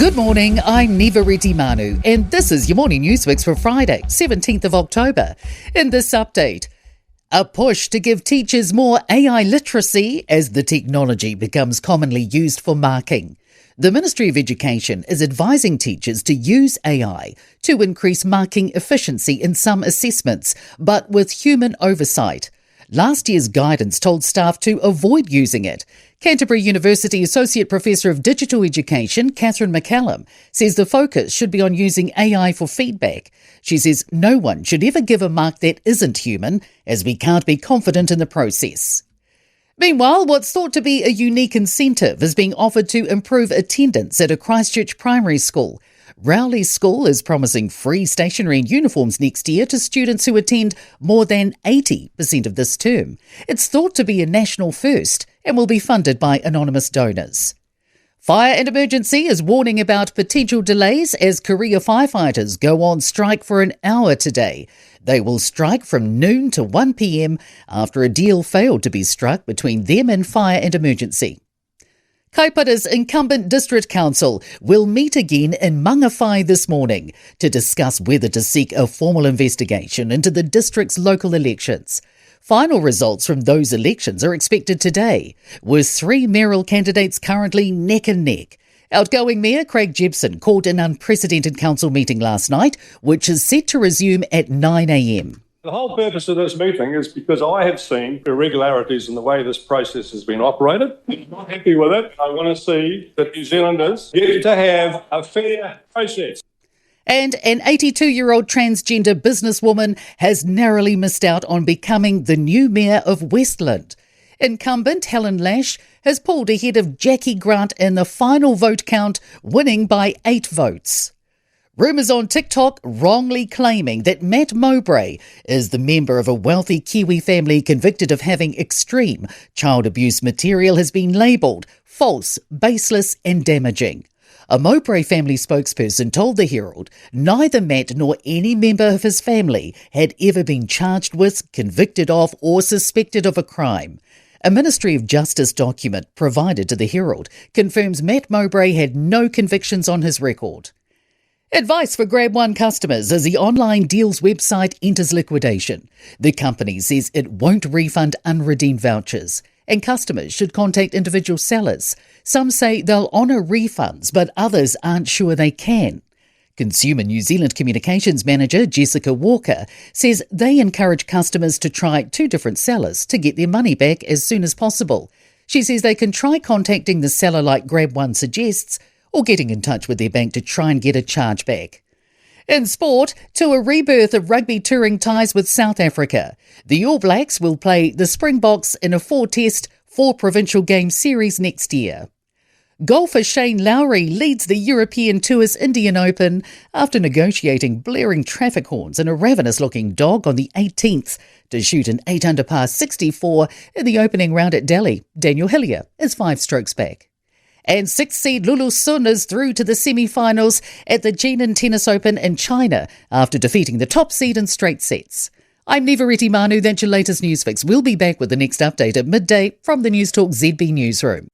Good morning, I'm Nivareti Manu, and this is your morning news fix for Friday, 17th of October. In this update, a push to give teachers more AI literacy as the technology becomes commonly used for marking. The Ministry of Education is advising teachers to use AI to increase marking efficiency in some assessments, but with human oversight. Last year's guidance told staff to avoid using it. Canterbury University Associate Professor of Digital Education, Catherine McCallum, says the focus should be on using AI for feedback. She says no one should ever give a mark that isn't human, as we can't be confident in the process. Meanwhile, what's thought to be a unique incentive is being offered to improve attendance at a Christchurch primary school. Rowley School is promising free stationery and uniforms next year to students who attend more than 80% of this term. It's thought to be a national first and will be funded by anonymous donors. Fire and Emergency is warning about potential delays as Korea firefighters go on strike for an hour today. They will strike from noon to 1 p.m. after a deal failed to be struck between them and Fire and Emergency. Kaipara's incumbent district council will meet again in Mangawhai this morning to discuss whether to seek a formal investigation into the district's local elections. Final results from those elections are expected today, with three mayoral candidates currently neck and neck. Outgoing Mayor Craig Jepson called an unprecedented council meeting last night, which is set to resume at 9 a.m. The whole purpose of this meeting is because I have seen irregularities in the way this process has been operated. I'm not happy with it. I want to see that New Zealanders get to have a fair process. And an 82-year-old transgender businesswoman has narrowly missed out on becoming the new mayor of Westland. Incumbent Helen Lash has pulled ahead of Jackie Grant in the final vote count, winning by 8 votes. Rumours on TikTok wrongly claiming that Matt Mowbray is the member of a wealthy Kiwi family convicted of having extreme child abuse material has been labelled false, baseless and damaging. A Mowbray family spokesperson told the Herald neither Matt nor any member of his family had ever been charged with, convicted of or suspected of a crime. A Ministry of Justice document provided to the Herald confirms Matt Mowbray had no convictions on his record. Advice for Grab One customers as the online deals website enters liquidation. The company says it won't refund unredeemed vouchers, and customers should contact individual sellers. Some say they'll honour refunds, but others aren't sure they can. Consumer New Zealand Communications Manager Jessica Walker says they encourage customers to try 2 different sellers to get their money back as soon as possible. She says they can try contacting the seller like Grab One suggests, or getting in touch with their bank to try and get a charge back. In sport, to a rebirth of rugby touring ties with South Africa. The All Blacks will play the Springboks in a 4-test, 4-provincial game series next year. Golfer Shane Lowry leads the European Tour's Indian Open after negotiating blaring traffic horns and a ravenous-looking dog on the 18th to shoot an 8-under par 64 in the opening round at Delhi. Daniel Hillier is 5 strokes back. And 6th seed Lulu Sun is through to the semi-finals at the Jinan Tennis Open in China after defeating the top seed in straight sets. I'm Nivareti Manu, that's your latest news fix. We'll be back with the next update at midday from the Newstalk ZB newsroom.